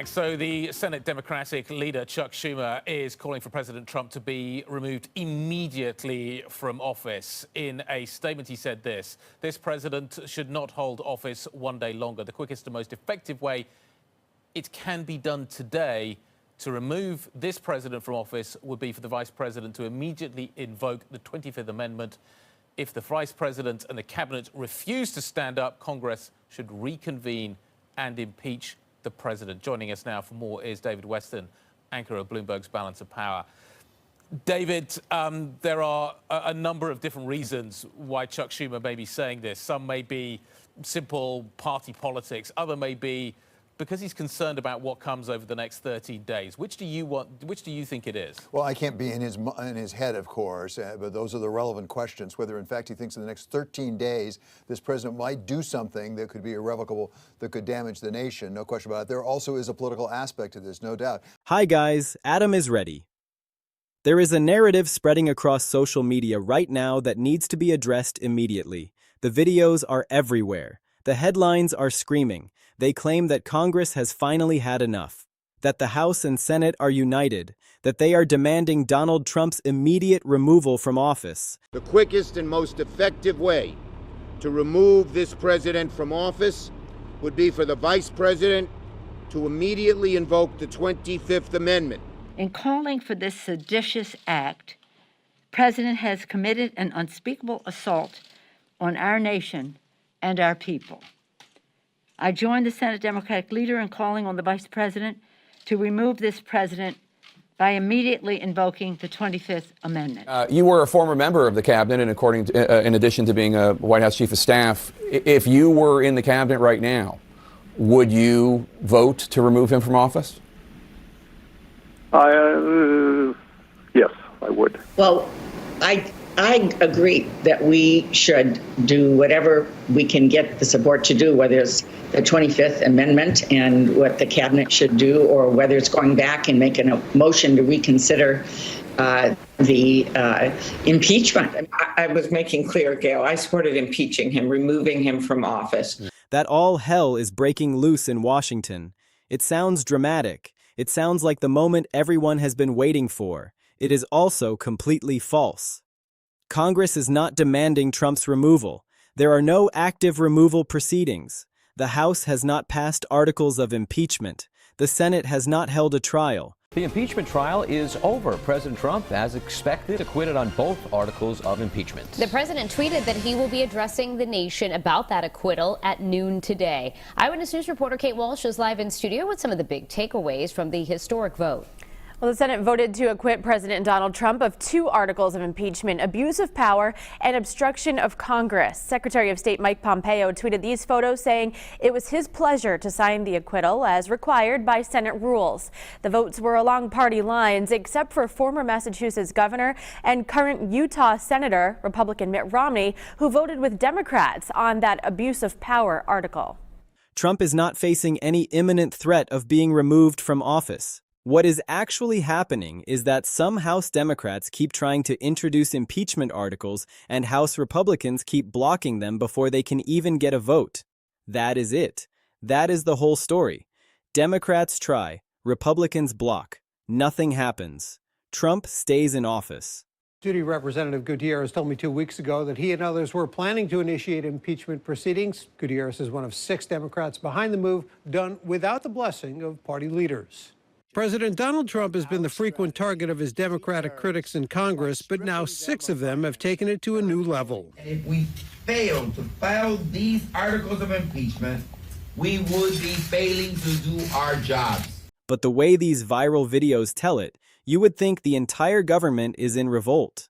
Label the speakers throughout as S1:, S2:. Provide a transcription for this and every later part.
S1: So the Senate Democratic leader, Chuck Schumer, is calling for President Trump to be removed immediately from office. In a statement, he said this president should not hold office one day longer. The quickest and most effective way it can be done today to remove this president from office would be for the vice president to immediately invoke the 25th Amendment. If the vice president and the cabinet refuse to stand up, Congress should reconvene and impeach the president. Joining us now for more is David Weston, anchor of Bloomberg's Balance of Power. David, there are a number of different reasons why Chuck Schumer may be saying this. Some may be simple party politics. Other may be because he's concerned about what comes over the next 13 days. Which do you think it is?
S2: Well, I can't be in his head, of course, but those are the relevant questions. Whether, in fact, he thinks in the next 13 days this president might do something that could be irrevocable, that could damage the nation. No question about it. There also is a political aspect to this, no doubt.
S3: Hi, guys. Adam is ready. There is a narrative spreading across social media right now that needs to be addressed immediately. The videos are everywhere. The headlines are screaming. They claim that Congress has finally had enough, that the House and Senate are united, that they are demanding Donald Trump's immediate removal from office.
S4: The quickest and most effective way to remove this president from office would be for the vice president to immediately invoke the 25th Amendment.
S5: In calling for this seditious act, the President has committed an unspeakable assault on our nation and our people. I join the Senate Democratic leader in calling on the Vice President to remove this president by immediately invoking the 25th Amendment.
S6: You were a former member of the cabinet, and in addition to being a White House Chief of Staff, if you were in the cabinet right now, would you vote to remove him from office?
S7: Yes, I would.
S8: Well, I agree that we should do whatever we can get the support to do, whether it's the 25th Amendment and what the cabinet should do, or whether it's going back and making a motion to reconsider the impeachment.
S9: I was making clear, Gail, I supported impeaching him, removing him from office.
S3: That all hell is breaking loose in Washington. It sounds dramatic. It sounds like the moment everyone has been waiting for. It is also completely false. Congress is not demanding Trump's removal. There are no active removal proceedings. The House has not passed articles of impeachment. The Senate has not held a trial.
S10: The impeachment trial is over. President Trump, as expected, acquitted on both articles of impeachment.
S11: The president tweeted that he will be addressing the nation about that acquittal at noon today. Eyewitness News reporter Kate Walsh is live in studio with some of the big takeaways from the historic vote.
S12: Well, the Senate voted to acquit President Donald Trump of 2 articles of impeachment: abuse of power and obstruction of Congress. Secretary of State Mike Pompeo tweeted these photos, saying it was his pleasure to sign the acquittal as required by Senate rules. The votes were along party lines, except for former Massachusetts governor and current Utah Senator, Republican Mitt Romney, who voted with Democrats on that abuse of power article.
S3: Trump is not facing any imminent threat of being removed from office. What is actually happening is that some House Democrats keep trying to introduce impeachment articles and House Republicans keep blocking them before they can even get a vote. That is it. That is the whole story. Democrats try, Republicans block. Nothing happens. Trump stays in office.
S13: Duty Representative Gutierrez told me 2 weeks ago that he and others were planning to initiate impeachment proceedings. Gutierrez is one of 6 Democrats behind the move, done without the blessing of party leaders. President Donald Trump has been the frequent target of his Democratic critics in Congress, but now 6 of them have taken it to a new level.
S14: If we fail to file these articles of impeachment, we would be failing to do our jobs.
S3: But the way these viral videos tell it, you would think the entire government is in revolt.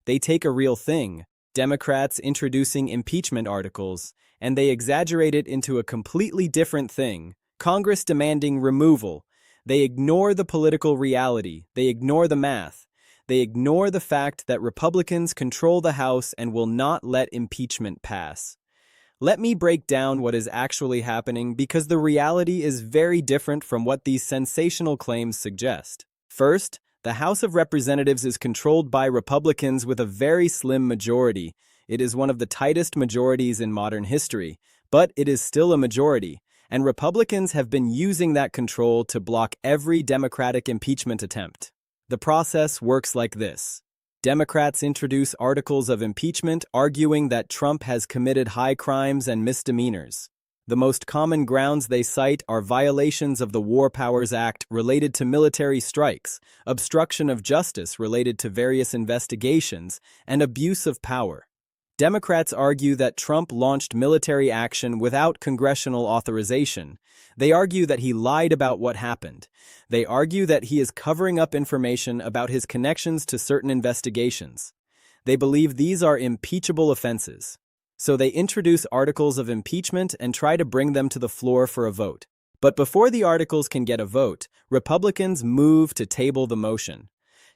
S3: They take a real thing, Democrats introducing impeachment articles, and they exaggerate it into a completely different thing, Congress demanding removal. They ignore the political reality. They ignore the math. They ignore the fact that Republicans control the House and will not let impeachment pass. Let me break down what is actually happening, because the reality is very different from what these sensational claims suggest. First, the House of Representatives is controlled by Republicans with a very slim majority. It is one of the tightest majorities in modern history, but it is still a majority. and Republicans have been using that control to block every Democratic impeachment attempt. The process works like this. Democrats introduce articles of impeachment arguing that Trump has committed high crimes and misdemeanors. The most common grounds they cite are violations of the War Powers Act related to military strikes, obstruction of justice related to various investigations, and abuse of power. Democrats argue that Trump launched military action without congressional authorization. They argue that he lied about what happened. They argue that he is covering up information about his connections to certain investigations. They believe these are impeachable offenses. So they introduce articles of impeachment and try to bring them to the floor for a vote. But before the articles can get a vote, Republicans move to table the motion.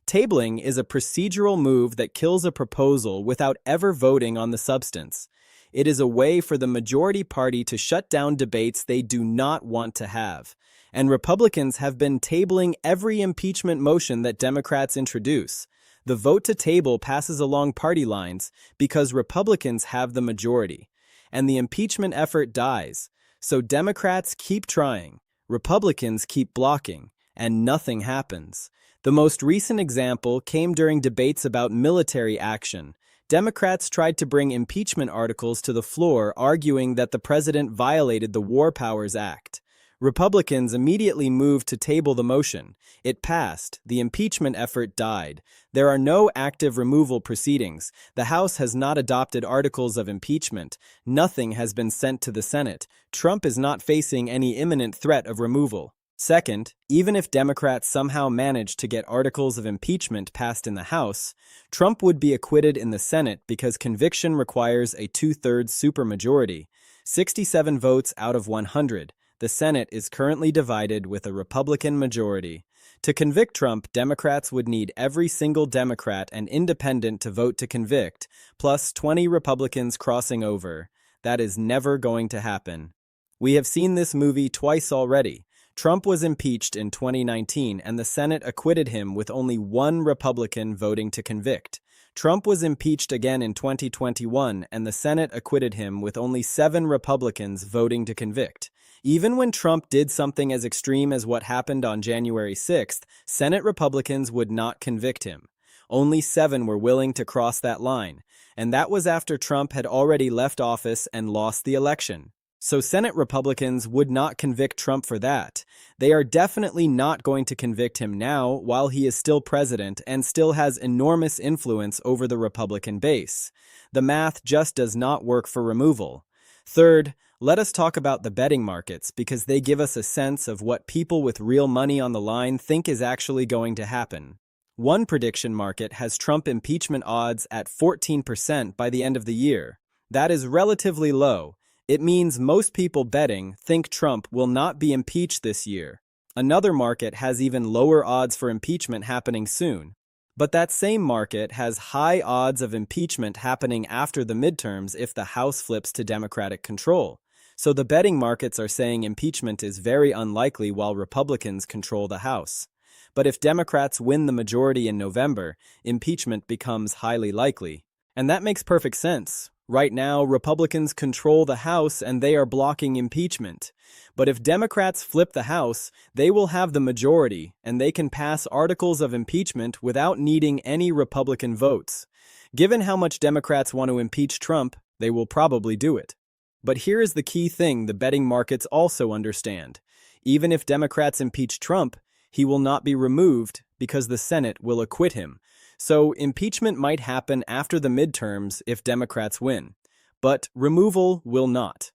S3: Tabling is a procedural move that kills a proposal without ever voting on the substance. It is a way for the majority party to shut down debates they do not want to have. And Republicans have been tabling every impeachment motion that Democrats introduce. The vote to table passes along party lines because Republicans have the majority, and the impeachment effort dies. So Democrats keep trying, Republicans keep blocking, and nothing happens. The most recent example came during debates about military action. Democrats tried to bring impeachment articles to the floor, arguing that the president violated the War Powers Act. Republicans immediately moved to table the motion. It passed. The impeachment effort died. There are no active removal proceedings. The House has not adopted articles of impeachment. Nothing has been sent to the Senate. Trump is not facing any imminent threat of removal. Second, even if Democrats somehow manage to get articles of impeachment passed in the House, Trump would be acquitted in the Senate because conviction requires a 2/3 supermajority, 67 votes out of 100. The Senate is currently divided with a Republican majority. To convict Trump, Democrats would need every single Democrat and independent to vote to convict, plus 20 Republicans crossing over. That is never going to happen. We have seen this movie twice already. Trump was impeached in 2019, and the Senate acquitted him with only one Republican voting to convict. Trump was impeached again in 2021, and the Senate acquitted him with only 7 Republicans voting to convict. Even when Trump did something as extreme as what happened on January 6th, Senate Republicans would not convict him. Only 7 were willing to cross that line, and that was after Trump had already left office and lost the election. So Senate Republicans would not convict Trump for that. They are definitely not going to convict him now while he is still president and still has enormous influence over the Republican base. The math just does not work for removal. Third, let us talk about the betting markets because they give us a sense of what people with real money on the line think is actually going to happen. One prediction market has Trump impeachment odds at 14% by the end of the year. That is relatively low. It means most people betting think Trump will not be impeached this year. Another market has even lower odds for impeachment happening soon. But that same market has high odds of impeachment happening after the midterms if the House flips to Democratic control. So the betting markets are saying impeachment is very unlikely while Republicans control the House. But if Democrats win the majority in November, impeachment becomes highly likely. And that makes perfect sense. Right now, Republicans control the House and they are blocking impeachment. But if Democrats flip the House, they will have the majority and they can pass articles of impeachment without needing any Republican votes. Given how much Democrats want to impeach Trump, they will probably do it. But here is the key thing the betting markets also understand. Even if Democrats impeach Trump, he will not be removed because the Senate will acquit him. So impeachment might happen after the midterms if Democrats win. But removal will not.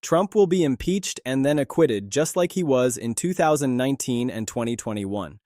S3: Trump will be impeached and then acquitted just like he was in 2019 and 2021.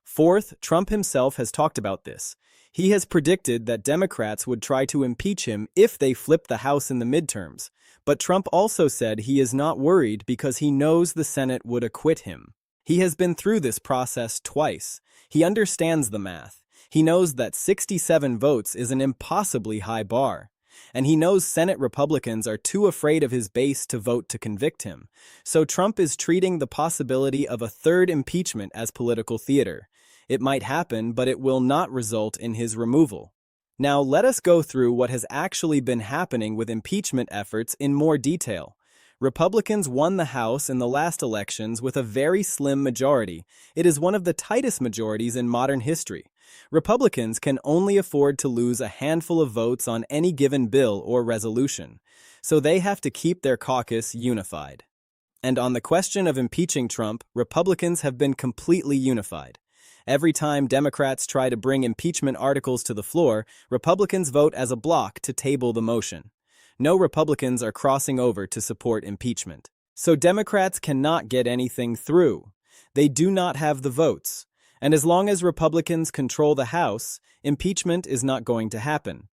S3: Fourth, Trump himself has talked about this. He has predicted that Democrats would try to impeach him if they flip the House in the midterms. But Trump also said he is not worried because he knows the Senate would acquit him. He has been through this process twice. He understands the math. He knows that 67 votes is an impossibly high bar. And he knows Senate Republicans are too afraid of his base to vote to convict him. So Trump is treating the possibility of a third impeachment as political theater. It might happen, but it will not result in his removal. Now let us go through what has actually been happening with impeachment efforts in more detail. Republicans won the House in the last elections with a very slim majority. It is one of the tightest majorities in modern history. Republicans can only afford to lose a handful of votes on any given bill or resolution, so they have to keep their caucus unified. And on the question of impeaching Trump, Republicans have been completely unified. Every time Democrats try to bring impeachment articles to the floor, Republicans vote as a bloc to table the motion. No Republicans are crossing over to support impeachment. So Democrats cannot get anything through. They do not have the votes. And as long as Republicans control the House, impeachment is not going to happen.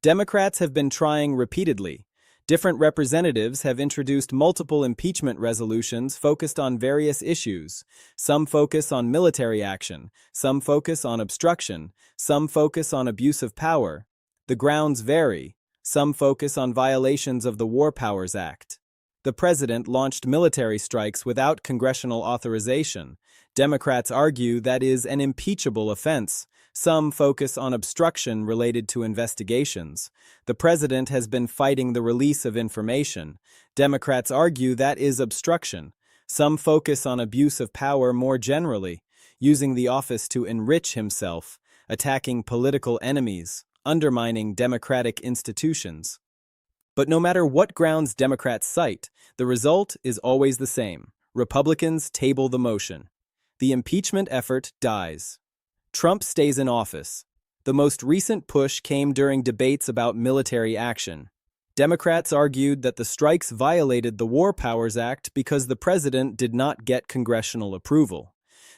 S3: Democrats have been trying repeatedly. Different representatives have introduced multiple impeachment resolutions focused on various issues. Some focus on military action, some focus on obstruction, some focus on abuse of power. The grounds vary. Some focus on violations of the War Powers Act. The president launched military strikes without congressional authorization. Democrats argue that is an impeachable offense. Some focus on obstruction related to investigations. The president has been fighting the release of information. Democrats argue that is obstruction. Some focus on abuse of power more generally, using the office to enrich himself, attacking political enemies, undermining democratic institutions. But no matter what grounds Democrats cite, the result is always the same. Republicans table the motion. The impeachment effort dies. Trump stays in office. The most recent push came during debates about military action. Democrats argued that the strikes violated the War Powers Act because the president did not get congressional approval.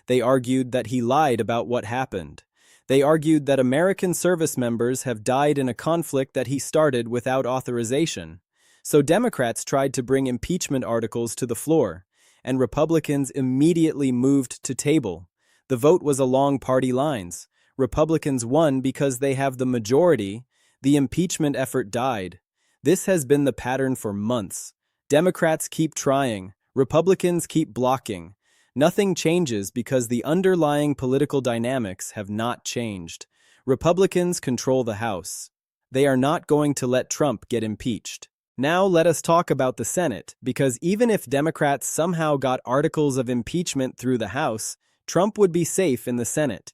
S3: They argued that he lied about what happened. They argued that American service members have died in a conflict that he started without authorization. So Democrats tried to bring impeachment articles to the floor, and Republicans immediately moved to table. The vote was along party lines. Republicans won because they have the majority. The impeachment effort died. This has been the pattern for months. Democrats keep trying. Republicans keep blocking. Nothing changes because the underlying political dynamics have not changed. Republicans control the House. They are not going to let Trump get impeached. Now let us talk about the Senate, because even if Democrats somehow got articles of impeachment through the House, Trump would be safe in the Senate.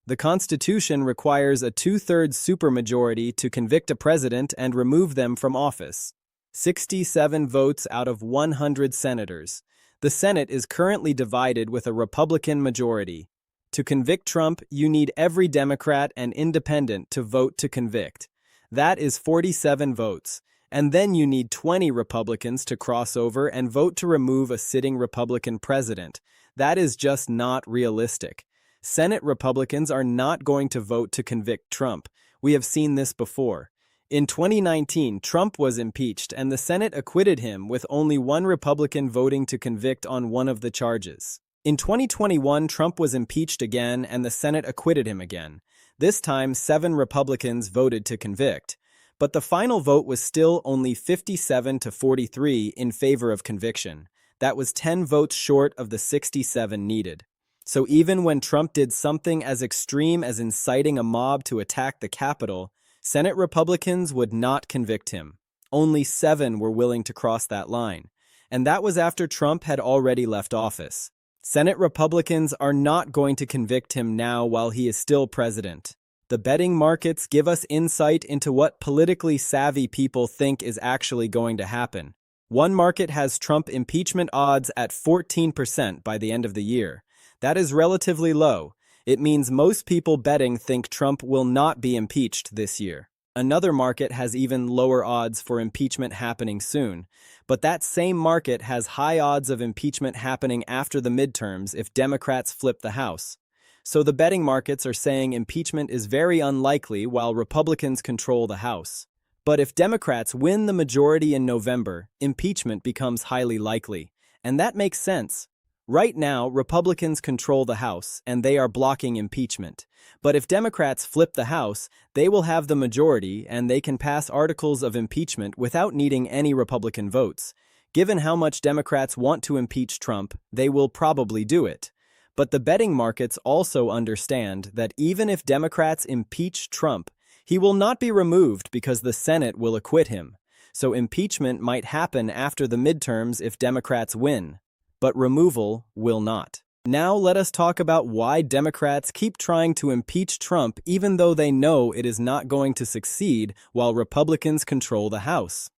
S3: The Constitution requires a 2/3 supermajority to convict a president and remove them from office. 67 votes out of 100 senators. The Senate is currently divided with a Republican majority. To convict Trump, you need every Democrat and independent to vote to convict. That is 47 votes. And then you need 20 Republicans to cross over and vote to remove a sitting Republican president. That is just not realistic. Senate Republicans are not going to vote to convict Trump. We have seen this before. In 2019, Trump was impeached and the Senate acquitted him with only one Republican voting to convict on one of the charges. In 2021, Trump was impeached again and the Senate acquitted him again. This time, 7 Republicans voted to convict. But the final vote was still only 57 to 43 in favor of conviction. That was 10 votes short of the 67 needed. So even when Trump did something as extreme as inciting a mob to attack the Capitol, Senate Republicans would not convict him. Only 7 were willing to cross that line. And that was after Trump had already left office. Senate Republicans are not going to convict him now while he is still president. The betting markets give us insight into what politically savvy people think is actually going to happen. One market has Trump impeachment odds at 14% by the end of the year. That is relatively low. It means most people betting think Trump will not be impeached this year. Another market has even lower odds for impeachment happening soon, but that same market has high odds of impeachment happening after the midterms if Democrats flip the House. So the betting markets are saying impeachment is very unlikely while Republicans control the House. But if Democrats win the majority in November, impeachment becomes highly likely. And that makes sense. Right now, Republicans control the House, and they are blocking impeachment. But if Democrats flip the House, they will have the majority, and they can pass articles of impeachment without needing any Republican votes. Given how much Democrats want to impeach Trump, they will probably do it. But the betting markets also understand that even if Democrats impeach Trump, he will not be removed because the Senate will acquit him. so impeachment might happen after the midterms if Democrats win, but removal will not. Now let us talk about why Democrats keep trying to impeach Trump even though they know it is not going to succeed while Republicans control the House.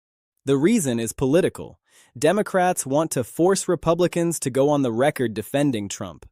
S3: The reason is political. Democrats want to force Republicans to go on the record defending Trump.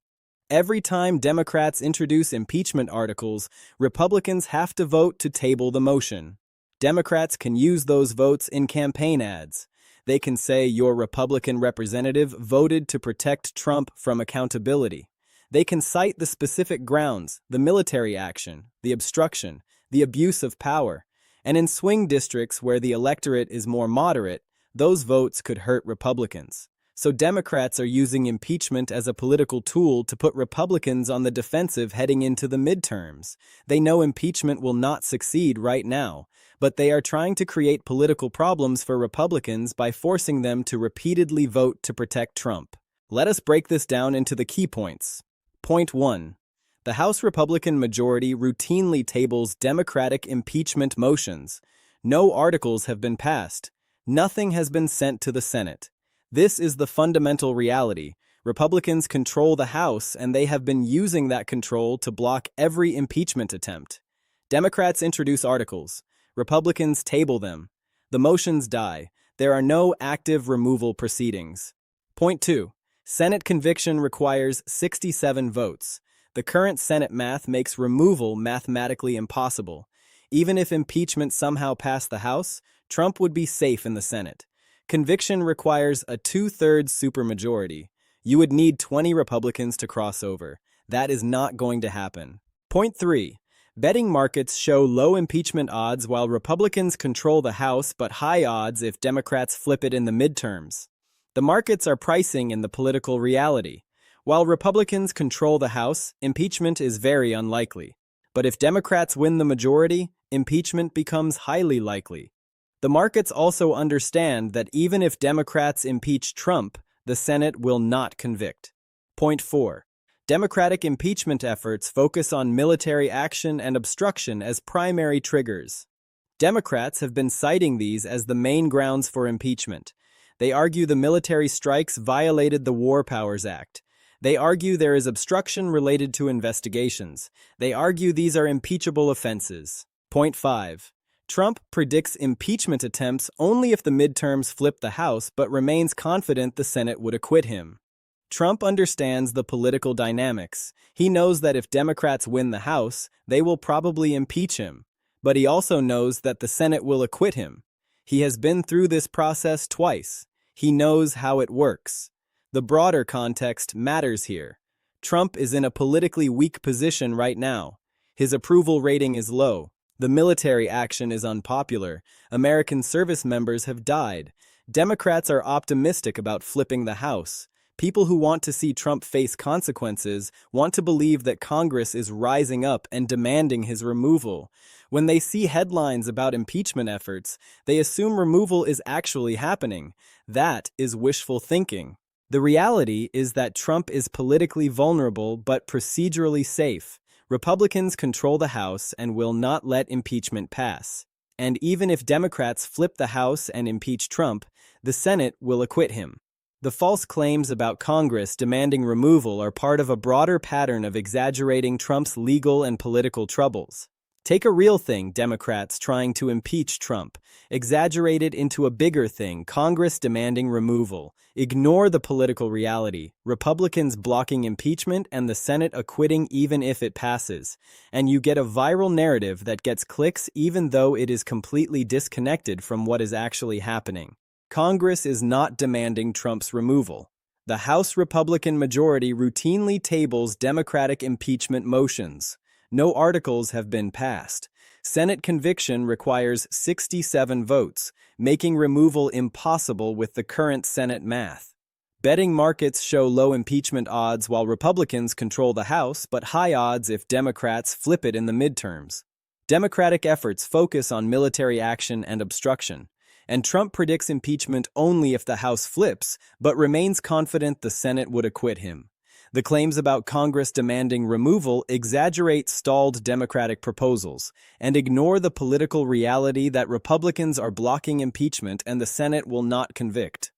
S3: Every time Democrats introduce impeachment articles, Republicans have to vote to table the motion. Democrats can use those votes in campaign ads. They can say your Republican representative voted to protect Trump from accountability. They can cite the specific grounds, the military action, the obstruction, the abuse of power. And in swing districts where the electorate is more moderate, those votes could hurt Republicans. So Democrats are using impeachment as a political tool to put Republicans on the defensive heading into the midterms. They know impeachment will not succeed right now, but they are trying to create political problems for Republicans by forcing them to repeatedly vote to protect Trump. Let us break this down into the key points. Point 1. The House Republican majority routinely tables Democratic impeachment motions. No articles have been passed. Nothing has been sent to the Senate. This is the fundamental reality. Republicans control the House, and they have been using that control to block every impeachment attempt. Democrats introduce articles. Republicans table them. The motions die. There are no active removal proceedings. Point 2. Senate conviction requires 67 votes. The current Senate math makes removal mathematically impossible. Even if impeachment somehow passed the House, Trump would be safe in the Senate. Conviction requires a 2/3 supermajority. You would need 20 Republicans to cross over. That is not going to happen. Point 3. Betting markets show low impeachment odds while Republicans control the House, but high odds if Democrats flip it in the midterms. The markets are pricing in the political reality. While Republicans control the House, impeachment is very unlikely. But if Democrats win the majority, impeachment becomes highly likely. The markets also understand that even if Democrats impeach Trump, the Senate will not convict. Point 4. Democratic impeachment efforts focus on military action and obstruction as primary triggers. Democrats have been citing these as the main grounds for impeachment. They argue the military strikes violated the War Powers Act. They argue there is obstruction related to investigations. They argue these are impeachable offenses. Point 5. Trump predicts impeachment attempts only if the midterms flip the House but remains confident the Senate would acquit him. Trump understands the political dynamics. He knows that if Democrats win the House, they will probably impeach him. But he also knows that the Senate will acquit him. He has been through this process twice. He knows how it works. The broader context matters here. Trump is in a politically weak position right now. His approval rating is low. The military action is unpopular. American service members have died. Democrats are optimistic about flipping the House. People who want to see Trump face consequences want to believe that Congress is rising up and demanding his removal. When they see headlines about impeachment efforts, they assume removal is actually happening. That is wishful thinking. The reality is that Trump is politically vulnerable but procedurally safe. Republicans control the House and will not let impeachment pass. And even if Democrats flip the House and impeach Trump, the Senate will acquit him. The false claims about Congress demanding removal are part of a broader pattern of exaggerating Trump's legal and political troubles. Take a real thing, Democrats trying to impeach Trump. Exaggerate it into a bigger thing, Congress demanding removal. Ignore the political reality, Republicans blocking impeachment and the Senate acquitting even if it passes. And you get a viral narrative that gets clicks even though it is completely disconnected from what is actually happening. Congress is not demanding Trump's removal. The House Republican majority routinely tables Democratic impeachment motions. No articles have been passed. Senate conviction requires 67 votes, making removal impossible with the current Senate math. Betting markets show low impeachment odds while Republicans control the House, but high odds if Democrats flip it in the midterms. Democratic efforts focus on military action and obstruction. And Trump predicts impeachment only if the House flips, but remains confident the Senate would acquit him. The claims about Congress demanding removal exaggerate stalled Democratic proposals and ignore the political reality that Republicans are blocking impeachment and the Senate will not convict.